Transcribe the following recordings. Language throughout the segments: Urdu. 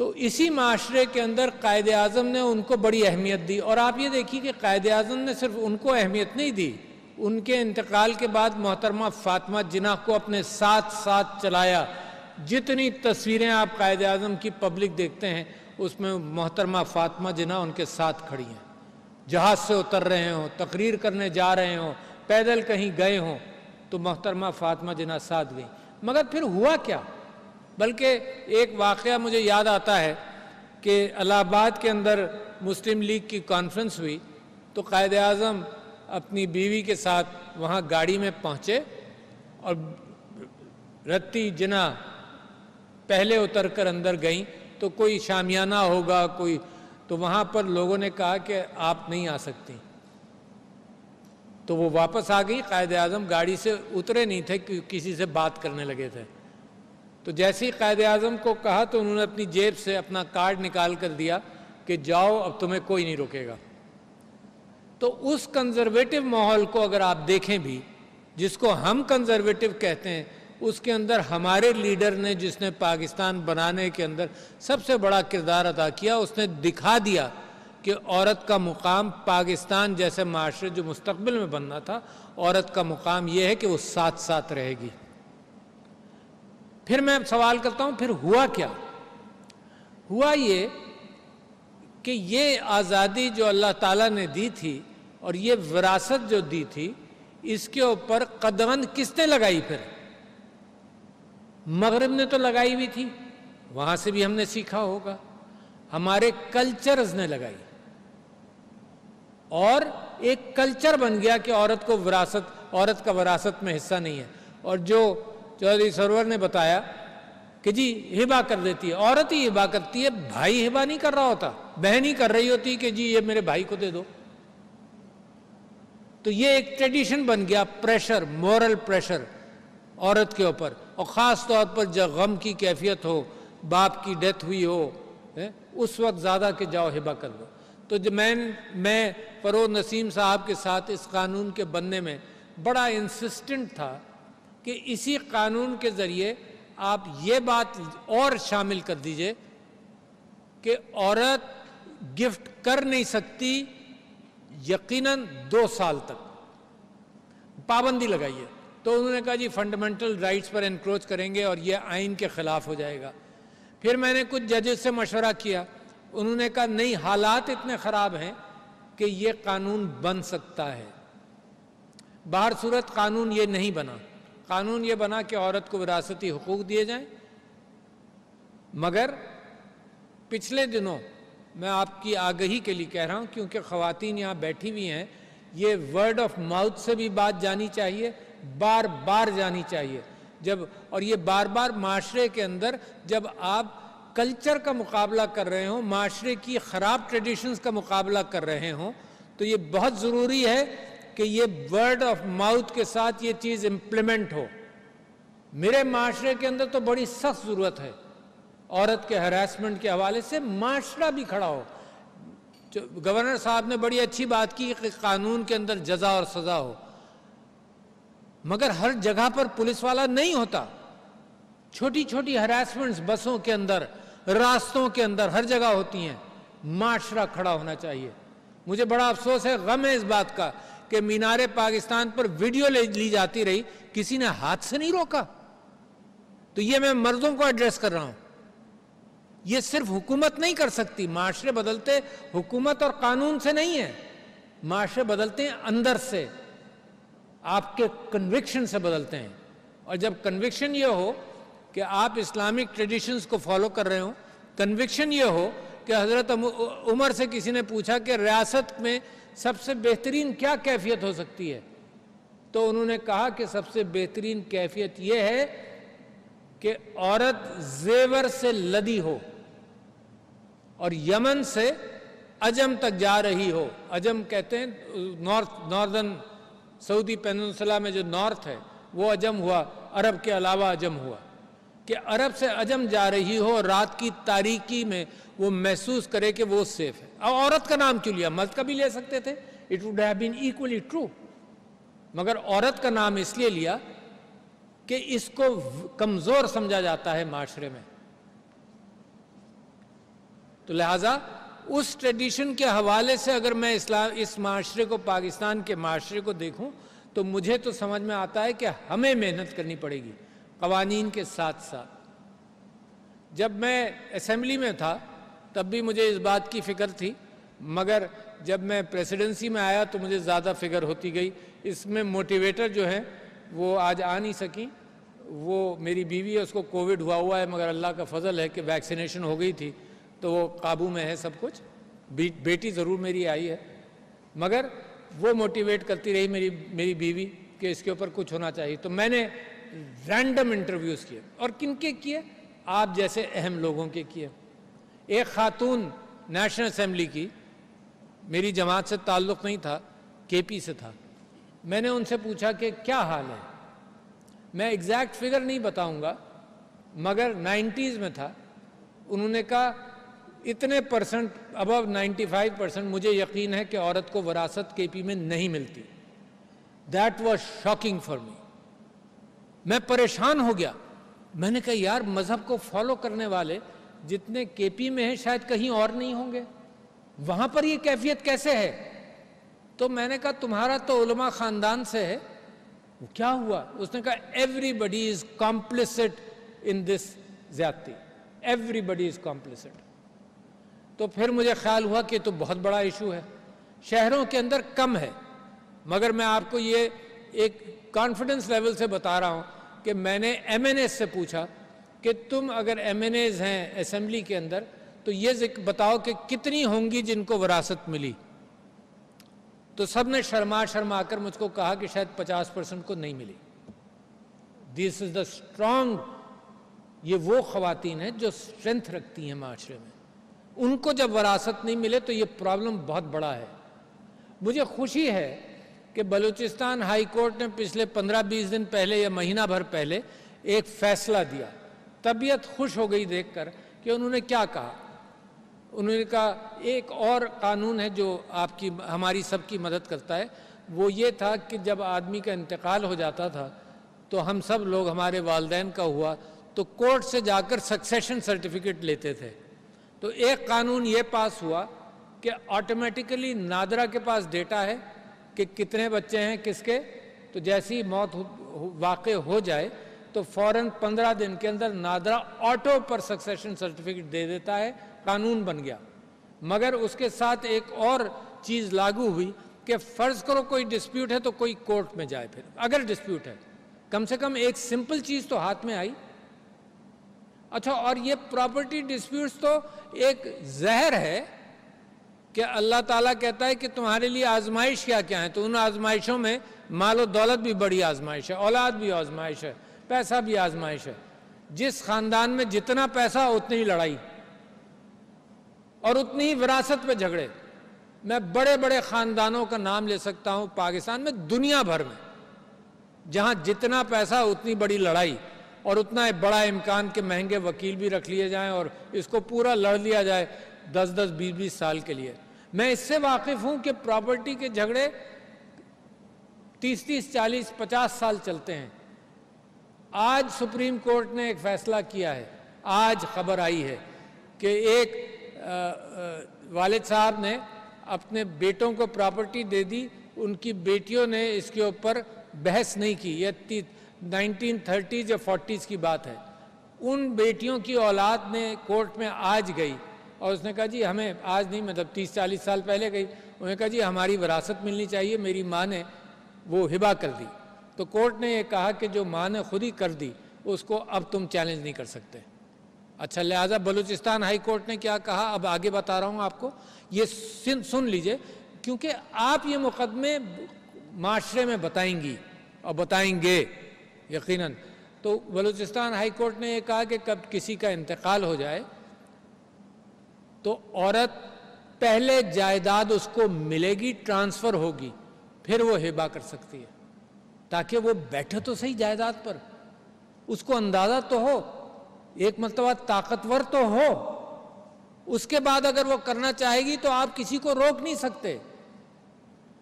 تو اسی معاشرے کے اندر قائد اعظم نے ان کو بڑی اہمیت دی، اور آپ یہ دیکھیے کہ قائد اعظم نے صرف ان کو اہمیت نہیں دی، ان کے انتقال کے بعد محترمہ فاطمہ جناح کو اپنے ساتھ ساتھ چلایا۔ جتنی تصویریں آپ قائد اعظم کی پبلک دیکھتے ہیں اس میں محترمہ فاطمہ جناح ان کے ساتھ کھڑی ہیں، جہاز سے اتر رہے ہوں، تقریر کرنے جا رہے ہوں، پیدل کہیں گئے ہوں تو محترمہ فاطمہ جناح ساتھ گئیں۔ مگر پھر ہوا کیا؟ بلکہ ایک واقعہ مجھے یاد آتا ہے کہ الہ آباد کے اندر مسلم لیگ کی کانفرنس ہوئی تو قائد اعظم اپنی بیوی کے ساتھ وہاں گاڑی میں پہنچے اور رتی جناح پہلے اتر کر اندر گئیں، تو کوئی شامیانہ ہوگا کوئی، تو وہاں پر لوگوں نے کہا کہ آپ نہیں آ سکتی، تو وہ واپس آ گئی۔ قائد اعظم گاڑی سے اترے نہیں تھے، کسی سے بات کرنے لگے تھے، تو جیسے ہی قائد اعظم کو کہا تو انہوں نے اپنی جیب سے اپنا کارڈ نکال کر دیا کہ جاؤ اب تمہیں کوئی نہیں روکے گا۔ تو اس کنزرویٹو ماحول کو اگر آپ دیکھیں بھی، جس کو ہم کنزرویٹو کہتے ہیں، اس کے اندر ہمارے لیڈر نے، جس نے پاکستان بنانے کے اندر سب سے بڑا کردار ادا کیا، اس نے دکھا دیا کہ عورت کا مقام پاکستان جیسے معاشرے جو مستقبل میں بننا تھا، عورت کا مقام یہ ہے کہ وہ ساتھ ساتھ رہے گی۔ پھر میں سوال کرتا ہوں، پھر ہوا کیا؟ ہوا یہ کہ یہ آزادی جو اللہ تعالیٰ نے دی تھی اور یہ وراثت جو دی تھی، اس کے اوپر قدغن کس نے لگائی؟ پھر مغرب نے تو لگائی ہوئی تھی، وہاں سے بھی ہم نے سیکھا ہوگا، ہمارے کلچرز نے لگائی، اور ایک کلچر بن گیا کہ عورت کو عورت کا وراثت میں حصہ نہیں ہے۔ اور جو چودھری سرور نے بتایا کہ جی ہبہ کر دیتی ہے، عورت ہی ہبہ کرتی ہے، بھائی ہبہ نہیں کر رہا ہوتا، بہن ہی کر رہی ہوتی کہ جی یہ میرے بھائی کو دے دو۔ تو یہ ایک ٹریڈیشن بن گیا، پریشر، مورل پریشر عورت کے اوپر، اور خاص طور پر جب غم کی کیفیت ہو، باپ کی ڈیتھ ہوئی ہو، اس وقت زیادہ کہ جاؤ ہبہ کر دو۔ تو جب میں فروز نسیم صاحب کے ساتھ اس قانون کے بننے میں بڑا انسسٹنٹ تھا کہ اسی قانون کے ذریعے آپ یہ بات اور شامل کر دیجئے کہ عورت گفٹ کر نہیں سکتی یقیناً 2 سال تک، پابندی لگائیے۔ تو انہوں نے کہا جی فنڈامنٹل رائٹس پر انکروچ کریں گے اور یہ آئین کے خلاف ہو جائے گا۔ پھر میں نے کچھ ججز سے مشورہ کیا، انہوں نے کہا نہیں، حالات اتنے خراب ہیں کہ یہ قانون بن سکتا ہے۔ باہر صورت قانون یہ نہیں بنا، قانون یہ بنا کہ عورت کو وراثتی حقوق دیے جائیں۔ مگر پچھلے دنوں میں آپ کی آگہی کے لیے کہہ رہا ہوں، کیونکہ خواتین یہاں بیٹھی ہوئی ہیں، یہ ورڈ آف ماؤتھ سے بھی بات جانی چاہیے، بار بار جانی چاہیے۔ اور یہ بار بار معاشرے کے اندر جب آپ کلچر کا مقابلہ کر رہے ہوں، معاشرے کی خراب ٹریڈیشنز کا مقابلہ کر رہے ہوں، تو یہ بہت ضروری ہے کہ یہ ورڈ آف ماؤتھ کے ساتھ یہ چیز امپلیمنٹ ہو۔ میرے معاشرے کے اندر تو بڑی سخت ضرورت ہے، عورت کے ہراسمنٹ کے حوالے سے معاشرہ بھی کھڑا ہو۔ گورنر صاحب نے بڑی اچھی بات کی کہ قانون کے اندر جزا اور سزا ہو، مگر ہر جگہ پر پولیس والا نہیں ہوتا۔ چھوٹی چھوٹی ہراسمنٹس بسوں کے اندر، راستوں کے اندر، ہر جگہ ہوتی ہیں۔ معاشرہ کھڑا ہونا چاہیے۔ مجھے بڑا افسوس ہے، غم ہے اس بات کا کہ مینار پاکستان پر ویڈیو لی جاتی رہی، کسی نے ہاتھ سے نہیں روکا۔ تو یہ میں مردوں کو ایڈریس کر رہا ہوں، یہ صرف حکومت نہیں کر سکتی، معاشرے بدلتے حکومت اور قانون سے نہیں ہے، معاشرے بدلتے ہیں اندر سے، آپ کے کنوکشن سے بدلتے ہیں۔ اور جب کنوکشن یہ ہو کہ آپ اسلامک ٹریڈیشنز کو فالو کر رہے ہوں، کنوکشن یہ ہو کہ حضرت عمر سے کسی نے پوچھا کہ ریاست میں سب سے بہترین کیا کیفیت ہو سکتی ہے، تو انہوں نے کہا کہ سب سے بہترین کیفیت یہ ہے کہ عورت زیور سے لدی ہو اور یمن سے عجم تک جا رہی ہو۔ عجم کہتے ہیں ناردرن سعودی پیننسلا میں جو نارتھ ہے وہ عجم ہوا، عرب کے علاوہ عجم ہوا، کہ عرب سے عجم جا رہی ہو، رات کی تاریکی میں وہ محسوس کرے کہ وہ سیف ہے۔ اب عورت کا نام کیوں لیا؟ مرد کا بھی لے سکتے تھے، it would have been equally true, مگر عورت کا نام اس لیے لیا کہ اس کو کمزور سمجھا جاتا ہے معاشرے میں۔ تو لہٰذا اس ٹریڈیشن کے حوالے سے اگر میں اس معاشرے کو، پاکستان کے معاشرے کو دیکھوں تو مجھے تو سمجھ میں آتا ہے کہ ہمیں محنت کرنی پڑے گی قوانین کے ساتھ ساتھ۔ جب میں اسمبلی میں تھا تب بھی مجھے اس بات کی فکر تھی، مگر جب میں پریسیڈنسی میں آیا تو مجھے زیادہ فکر ہوتی گئی۔ اس میں موٹیویٹر جو ہیں وہ آج آ نہیں سکیں، وہ میری بیوی ہے، اس کو کووڈ ہوا ہے، مگر اللہ کا فضل ہے کہ ویکسینیشن ہو گئی تھی تو وہ قابو میں ہے سب کچھ۔ بیٹی ضرور میری آئی ہے، مگر وہ موٹیویٹ کرتی رہی میری بیوی کہ اس کے اوپر کچھ ہونا چاہیے۔ تو میں نے رینڈم انٹرویوز کیے، اور کن کے کیے؟ آپ جیسے اہم لوگوں کے کیے۔ ایک خاتون نیشنل اسمبلی کی، میری جماعت سے تعلق نہیں تھا، کے پی سے تھا۔ میں نے ان سے پوچھا کہ کیا حال ہے؟ میں ایگزیکٹ فگر نہیں بتاؤں گا، مگر 90s میں تھا۔ انہوں نے کہا اتنے پرسنٹ، ابو 95% مجھے یقین ہے کہ عورت کو وراثت کے پی میں نہیں ملتی۔ That was shocking for me. میں پریشان ہو گیا۔ میں نے کہا یار، مذہب کو فالو کرنے والے جتنے کے پی میں ہیں شاید کہیں اور نہیں ہوں گے، وہاں پر یہ کیفیت کیسے ہے؟ تو میں نے کہا تمہارا تو علماء خاندان سے ہے۔ وہ کیا ہوا؟ اس نے کہا ایوری بڈی از کمپلسٹ ان دس زیادتی، ایوری بڈی از کمپلسٹ۔ تو پھر مجھے خیال ہوا کہ تو بہت بڑا ایشو ہے، شہروں کے اندر کم ہے، مگر میں آپ کو یہ ایک کانفیڈنس لیول سے بتا رہا ہوں کہ میں نے ایم این ایز سے پوچھا کہ تم اگر ایم این ایز ہیں اسمبلی کے اندر تو یہ بتاؤ کہ کتنی ہوں گی جن کو وراثت ملی؟ تو سب نے شرما کر مجھ کو کہا کہ شاید 50% کو نہیں ملی۔ دس از دا اسٹرانگ، یہ وہ خواتین ہیں جو اسٹرینتھ رکھتی ہیں معاشرے میں، ان کو جب وراثت نہیں ملے تو یہ پرابلم بہت بڑا ہے۔ مجھے خوشی ہے کہ بلوچستان ہائی کورٹ نے پچھلے 15-20 دن پہلے یا مہینہ بھر پہلے ایک فیصلہ دیا۔ طبیعت خوش ہو گئی دیکھ کر کہ انہوں نے کیا کہا۔ انہوں نے کہا ایک اور قانون ہے جو آپ کی، ہماری سب کی مدد کرتا ہے، وہ یہ تھا کہ جب آدمی کا انتقال ہو جاتا تھا تو ہم سب لوگ، ہمارے والدین کا ہوا تو کورٹ سے جا کر سکسیشن سرٹیفکیٹ لیتے تھے۔ تو ایک قانون یہ پاس ہوا کہ آٹومیٹیکلی نادرا کے پاس ڈیٹا ہے کہ کتنے بچے ہیں کس کے، تو جیسی موت واقع ہو جائے تو فوراً 15 دن کے اندر نادرا آٹو پر سکسیشن سرٹیفکیٹ دے دیتا ہے، قانون بن گیا۔ مگر اس کے ساتھ ایک اور چیز لاگو ہوئی کہ فرض کرو کوئی ڈسپیوٹ ہے تو کوئی کورٹ میں جائے، پھر اگر ڈسپیوٹ ہے کم سے کم ایک سمپل چیز تو ہاتھ میں آئی۔ اچھا، اور یہ پراپرٹی ڈسپیوٹس تو ایک زہر ہے کہ اللہ تعالیٰ کہتا ہے کہ تمہارے لیے آزمائش کیا کیا ہے، تو ان آزمائشوں میں مال و دولت بھی بڑی آزمائش ہے، اولاد بھی آزمائش ہے، پیسہ بھی آزمائش ہے۔ جس خاندان میں جتنا پیسہ اتنی ہی لڑائی اور اتنی ہی وراثت پہ جھگڑے۔ میں بڑے بڑے خاندانوں کا نام لے سکتا ہوں پاکستان میں، دنیا بھر میں، جہاں جتنا پیسہ اتنی بڑی لڑائی اور اتنا بڑا امکان کہ مہنگے وکیل بھی رکھ لیے جائیں اور اس کو پورا لڑ لیا جائے 10-10 20-20 سال کے لیے۔ میں اس سے واقف ہوں کہ پراپرٹی کے جھگڑے 30-30 40 50 سال چلتے ہیں۔ آج سپریم کورٹ نے ایک فیصلہ کیا ہے، آج خبر آئی ہے کہ ایک والد صاحب نے اپنے بیٹوں کو پراپرٹی دے دی، ان کی بیٹیوں نے اس کے اوپر بحث نہیں کی۔ یہ 1930s یا 40s کی بات ہے۔ ان بیٹیوں کی اولاد نے کورٹ میں آج گئی اور اس نے کہا جی ہمیں، آج نہیں مطلب 30-40 سال پہلے گئی، انہوں نے کہا جی ہماری وراثت ملنی چاہیے، میری ماں نے وہ ہبہ کر دی۔ تو کورٹ نے یہ کہا کہ جو ماں نے خود ہی کر دی اس کو اب تم چیلنج نہیں کر سکتے۔ اچھا، لہٰذا بلوچستان ہائی کورٹ نے کیا کہا اب آگے بتا رہا ہوں آپ کو، یہ سن لیجئے، کیونکہ آپ یہ مقدمے معاشرے میں بتائیں گی اور بتائیں گے یقیناً۔ تو بلوچستان ہائی کورٹ نے یہ کہا کہ کب کسی کا انتقال ہو جائے تو عورت پہلے جائیداد اس کو ملے گی، ٹرانسفر ہوگی، پھر وہ ہبہ کر سکتی ہے، تاکہ وہ بیٹھے تو صحیح جائیداد پر، اس کو اندازہ تو ہو، ایک مرتبہ طاقتور تو ہو۔ اس کے بعد اگر وہ کرنا چاہے گی تو آپ کسی کو روک نہیں سکتے،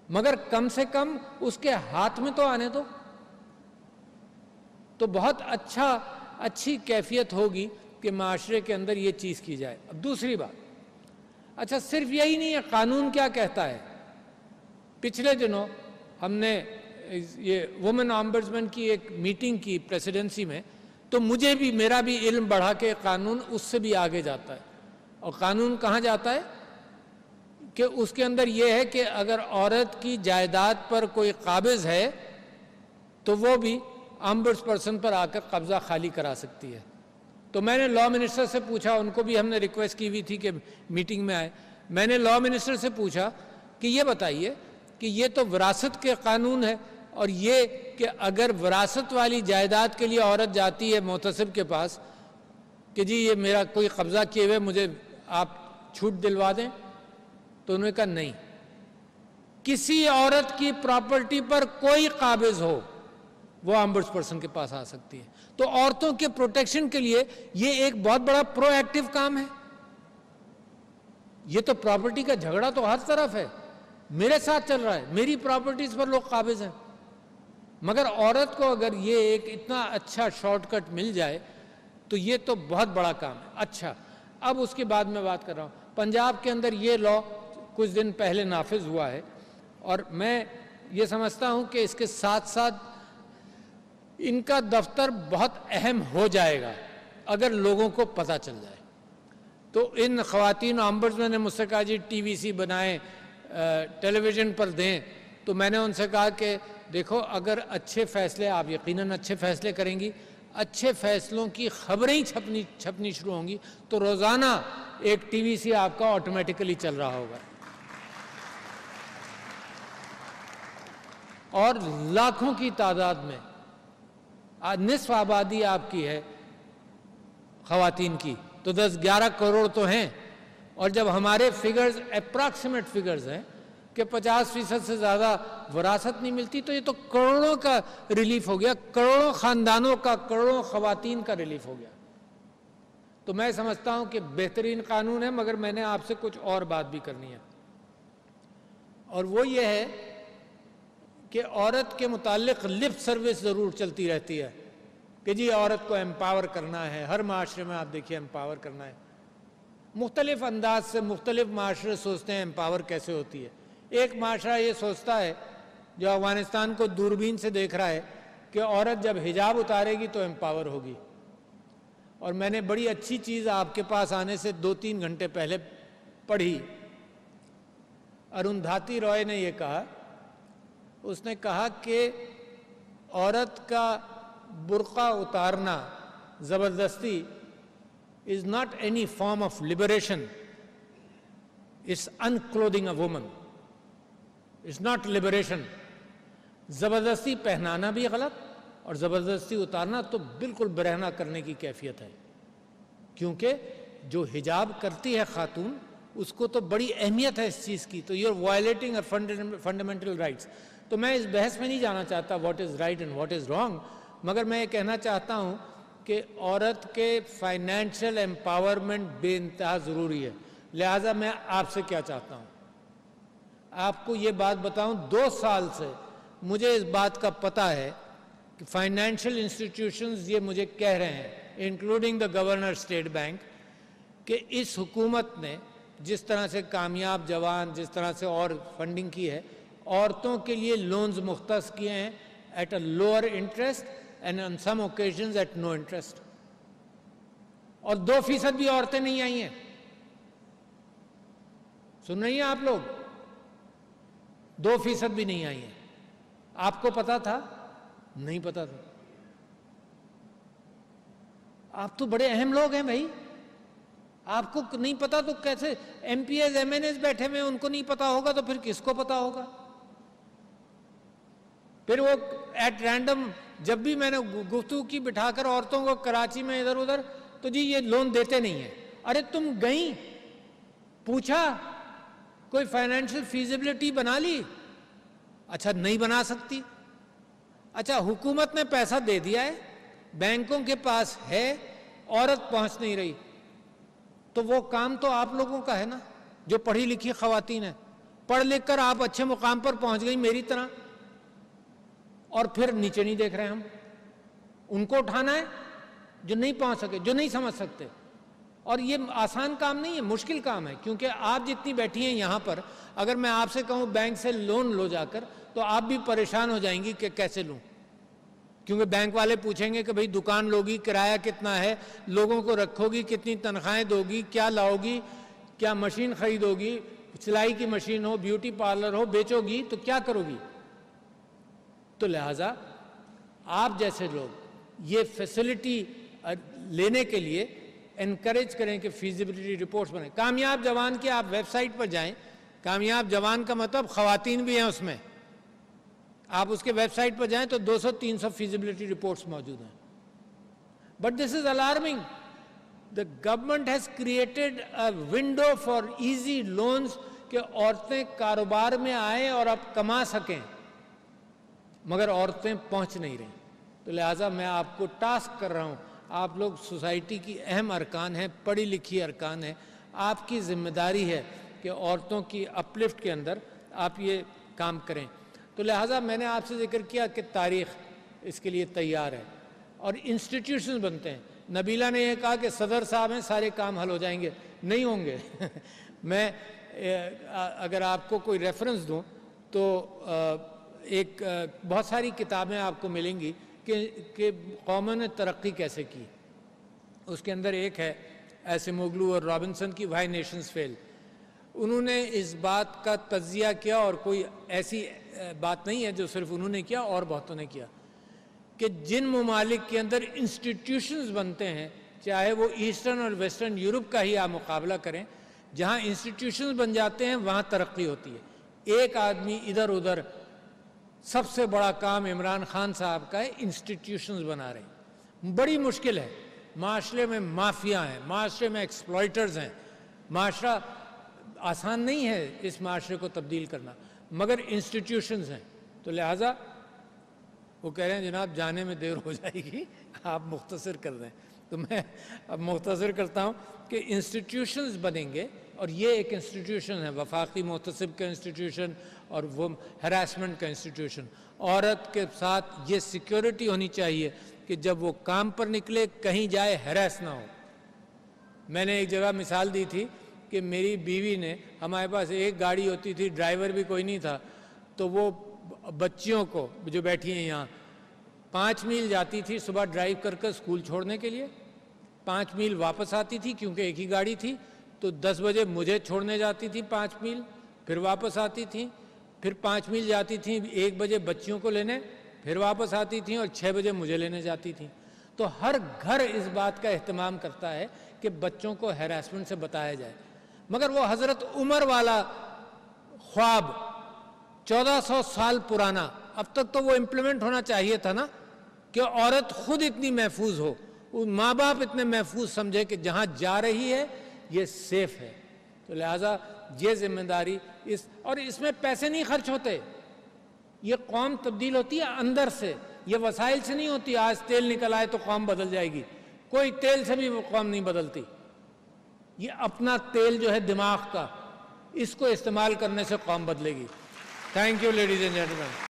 مگر کم سے کم اس کے ہاتھ میں تو آنے دو، تو بہت اچھی کیفیت ہوگی کہ معاشرے کے اندر یہ چیز کی جائے۔ اب دوسری بات، اچھا صرف یہی نہیں ہے، قانون کیا کہتا ہے؟ پچھلے دنوں ہم نے یہ وومن آمبڈسمین کی ایک میٹنگ کی پریسیڈنسی میں، تو مجھے بھی میرا بھی علم بڑھا کہ قانون اس سے بھی آگے جاتا ہے. اور قانون کہاں جاتا ہے کہ اس کے اندر یہ ہے کہ اگر عورت کی جائیداد پر کوئی قابض ہے تو وہ بھی آمبڈس پرسن پر آ کر قبضہ خالی کرا سکتی ہے. تو میں نے لا منسٹر سے پوچھا، ان کو بھی ہم نے ریکویسٹ کی ہوئی تھی کہ میٹنگ میں آئے. میں نے لا منسٹر سے پوچھا کہ یہ بتائیے کہ یہ تو وراثت کے قانون ہے، اور یہ کہ اگر وراثت والی جائیداد کے لیے عورت جاتی ہے محتسب کے پاس کہ جی یہ میرا کوئی قبضہ کیے ہوئے مجھے آپ چھوٹ دلوا دیں، تو انہوں نے کہا نہیں، کسی عورت کی پراپرٹی پر کوئی قابض ہو وہ آمبڈس پرسن کے پاس آ سکتی ہے. تو عورتوں کے پروٹیکشن کے لیے یہ ایک بہت بڑا پرو ایکٹیو کام ہے. یہ تو پراپرٹی کا جھگڑا تو ہر طرف ہے، میرے ساتھ چل رہا ہے، میری پراپرٹیز پر لوگ قابض ہیں، مگر عورت کو اگر یہ ایک اتنا اچھا شارٹ کٹ مل جائے تو یہ تو بہت بڑا کام ہے. اچھا، اب اس کے بعد میں بات کر رہا ہوں، پنجاب کے اندر یہ لا کچھ دن پہلے نافذ ہوا ہے، اور میں یہ سمجھتا ہوں کہ اس کے ساتھ ساتھ ان کا دفتر بہت اہم ہو جائے گا اگر لوگوں کو پتہ چل جائے. تو ان خواتین آمبڈسمین نے مجھ سے کہا جی ٹی وی سی بنائیں، ٹیلی ویژن پر دیں. تو میں نے ان سے کہا کہ دیکھو، اگر اچھے فیصلے، آپ یقیناً اچھے فیصلے کریں گی، اچھے فیصلوں کی خبریں ہی چھپنی شروع ہوں گی تو روزانہ ایک ٹی وی سی آپ کا آٹومیٹیکلی چل رہا ہوگا. اور لاکھوں کی تعداد میں، نصف آبادی آپ کی ہے خواتین کی، تو 10-11 کروڑ تو ہیں. اور جب ہمارے فگرز اپراکسیمیٹ فگرز ہیں کہ 50% سے زیادہ وراثت نہیں ملتی، تو یہ تو کروڑوں کا ریلیف ہو گیا، کروڑوں خاندانوں کا، کروڑوں خواتین کا ریلیف ہو گیا. تو میں سمجھتا ہوں کہ بہترین قانون ہے، مگر میں نے آپ سے کچھ اور بات بھی کرنی ہے، اور وہ یہ ہے کہ عورت کے متعلق لپ سروس ضرور چلتی رہتی ہے کہ جی عورت کو امپاور کرنا ہے. ہر معاشرے میں آپ دیکھیے امپاور کرنا ہے، مختلف انداز سے مختلف معاشرے سوچتے ہیں امپاور کیسے ہوتی ہے. ایک معاشرہ یہ سوچتا ہے جو افغانستان کو دوربین سے دیکھ رہا ہے کہ عورت جب حجاب اتارے گی تو امپاور ہوگی. اور میں نے بڑی اچھی چیز آپ کے پاس آنے سے 2-3 گھنٹے پہلے پڑھی. اروندھاتی رائے نے یہ کہا، اس نے کہا کہ عورت کا برقع اتارنا زبردستی is not any form of liberation. It's unclothing a woman. It's not liberation. زبردستی پہنانا بھی غلط، اور زبردستی اتارنا تو بالکل برہنہ کرنے کی کیفیت ہے. کیونکہ جو حجاب کرتی ہے خاتون، اس کو تو بڑی اہمیت ہے اس چیز کی. تو you're violating her fundamental rights. تو میں اس بحث میں نہیں جانا چاہتا what is right and what is wrong، مگر میں یہ کہنا چاہتا ہوں کہ عورت کے فائنینشیل امپاورمنٹ بے انتہا ضروری ہے. لہٰذا میں آپ سے کیا چاہتا ہوں، آپ کو یہ بات بتاؤں، 2 سال سے مجھے اس بات کا پتہ ہے کہ فائنینشیل انسٹیٹیوشنز یہ مجھے کہہ رہے ہیں، including the governor state bank, کہ اس حکومت نے جس طرح سے کامیاب جوان، جس طرح سے اور فنڈنگ کی ہے، عورتوں کے لیے لونز مختص کیے ہیں at a lower interest and on some occasions at no interest. اور 2% بھی عورتیں نہیں آئی ہیں. سن رہی ہیں آپ لوگ؟ 2% بھی نہیں آئی ہیں. آپ کو پتا تھا؟ نہیں پتا تھا. آپ تو بڑے اہم لوگ ہیں بھائی، آپ کو نہیں پتا تو کیسے؟ MPs MNAs بیٹھے ہوئے ان کو نہیں پتا ہوگا تو پھر کس کو پتا ہوگا؟ پھر وہ ایٹ رینڈم جب بھی میں نے گفتگو کی بٹھا کر عورتوں کو کراچی میں ادھر ادھر، تو جی یہ لون دیتے نہیں ہیں. ارے تم گئیں، پوچھا کوئی فائنینشیل فیزیبلٹی بنا لی؟ اچھا نہیں بنا سکتی. اچھا حکومت نے پیسہ دے دیا ہے، بینکوں کے پاس ہے، عورت پہنچ نہیں رہی، تو وہ کام تو آپ لوگوں کا ہے نا، جو پڑھی لکھی خواتین ہیں. پڑھ لکھ کر آپ اچھے مقام پر پہنچ گئی میری طرح، اور پھر نیچے نہیں دیکھ رہے ہم. ان کو اٹھانا ہے جو نہیں پہنچ سکے، جو نہیں سمجھ سکتے. اور یہ آسان کام نہیں ہے، مشکل کام ہے، کیونکہ آپ جتنی بیٹھی ہیں یہاں پر، اگر میں آپ سے کہوں بینک سے لون لو جا کر، تو آپ بھی پریشان ہو جائیں گی کہ کیسے لوں، کیونکہ بینک والے پوچھیں گے کہ بھئی دکان لوگی، کرایہ کتنا ہے، لوگوں کو رکھو گی، کتنی تنخواہیں دو گی، کیا لاؤ گی، کیا مشین خریدو گی، سلائی کی مشین ہو، بیوٹی پارلر ہو، بیچو گی تو کیا کرو گی؟ تو لہٰذا آپ جیسے لوگ یہ فیسلٹی لینے کے لیے انکریج کریں کہ فیزیبلٹی رپورٹس بنائیں۔ کامیاب جوان کی آپ ویب سائٹ پر جائیں، کامیاب جوان کا مطلب خواتین بھی ہیں اس میں، آپ اس کے ویب سائٹ پر جائیں تو 200-300 فیزیبلٹی رپورٹس موجود ہیں۔ But this is alarming. The government has created a window for easy loans کہ عورتیں کاروبار میں آئیں اور اب کما سکیں، مگر عورتیں پہنچ نہیں رہیں۔ تو لہٰذا میں آپ کو ٹاسک کر رہا ہوں، آپ لوگ سوسائٹی کی اہم ارکان ہیں، پڑھی لکھی ارکان ہیں، آپ کی ذمہ داری ہے کہ عورتوں کی اپلفٹ کے اندر آپ یہ کام کریں۔ تو لہٰذا میں نے آپ سے ذکر کیا کہ تاریخ اس کے لیے تیار ہے اور انسٹیٹیوشنز بنتے ہیں۔ نبیلہ نے یہ کہا کہ صدر صاحب ہیں سارے کام حل ہو جائیں گے، نہیں ہوں گے۔ میں اگر آپ کو کوئی ریفرنس دوں تو ایک بہت ساری کتابیں آپ کو ملیں گی کہ قوموں نے ترقی کیسے کی۔ اس کے اندر ایک ہے ایسیموگلو اور رابنسن کی وائی نیشنز فیل۔ انہوں نے اس بات کا تجزیہ کیا، اور کوئی ایسی بات نہیں ہے جو صرف انہوں نے کیا، اور بہتوں نے کیا، کہ جن ممالک کے اندر انسٹیٹیوشنز بنتے ہیں، چاہے وہ ایسٹرن اور ویسٹرن یورپ کا ہی آپ مقابلہ کریں، جہاں انسٹیٹیوشنز بن جاتے ہیں وہاں ترقی ہوتی ہے۔ ایک آدمی ادھر ادھر، سب سے بڑا کام عمران خان صاحب کا ہے، انسٹیٹیوشنز بنا رہے ہیں۔ بڑی مشکل ہے، معاشرے میں مافیا ہیں، معاشرے میں ایکسپلائٹرز ہیں، معاشرہ آسان نہیں ہے اس معاشرے کو تبدیل کرنا، مگر انسٹیٹیوشنز ہیں۔ تو لہٰذا وہ کہہ رہے ہیں جناب جانے میں دیر ہو جائے گی، آپ مختصر کر دیں، تو میں اب مختصر کرتا ہوں کہ انسٹیٹیوشنز بنیں گے، اور یہ ایک انسٹیٹیوشن ہے، وفاقی محتسب کا انسٹیٹیوشن اور وہ ہراسمنٹ کا انسٹیٹیوشن۔ عورت کے ساتھ یہ سیکیورٹی ہونی چاہیے کہ جب وہ کام پر نکلے کہیں جائے ہراس نہ ہو۔ میں نے ایک جگہ مثال دی تھی کہ میری بیوی نے، ہمارے پاس ایک گاڑی ہوتی تھی، ڈرائیور بھی کوئی نہیں تھا، تو وہ بچیوں کو جو بیٹھی ہیں یہاں 5 میل جاتی تھی صبح ڈرائیو کر کر اسکول چھوڑنے کے لیے، 5 میل واپس آتی تھی کیونکہ ایک ہی گاڑی تھی، تو 10 بجے مجھے چھوڑنے جاتی تھی 5 میل، پھر واپس آتی تھیں، پھر 5 میل جاتی تھیں 1 بجے بچیوں کو لینے، پھر واپس آتی تھیں اور 6 بجے مجھے لینے جاتی تھیں۔ تو ہر گھر اس بات کا اہتمام کرتا ہے کہ بچوں کو ہراسمنٹ سے بتایا جائے، مگر وہ حضرت عمر والا خواب 1400 سال پرانا، اب تک تو وہ امپلیمنٹ ہونا چاہیے تھا نا، کہ عورت خود اتنی محفوظ ہو، ماں باپ اتنے محفوظ سمجھے کہ جہاں جا رہی ہے یہ سیف ہے۔ تو لہٰذا یہ ذمہ داری اور اس میں پیسے نہیں خرچ ہوتے، یہ قوم تبدیل ہوتی ہے اندر سے، یہ وسائل سے نہیں ہوتی۔ آج تیل نکل آئے تو قوم بدل جائے گی، کوئی تیل سے بھی وہ قوم نہیں بدلتی۔ یہ اپنا تیل جو ہے دماغ کا، اس کو استعمال کرنے سے قوم بدلے گی۔ Thank you ladies and gentleman.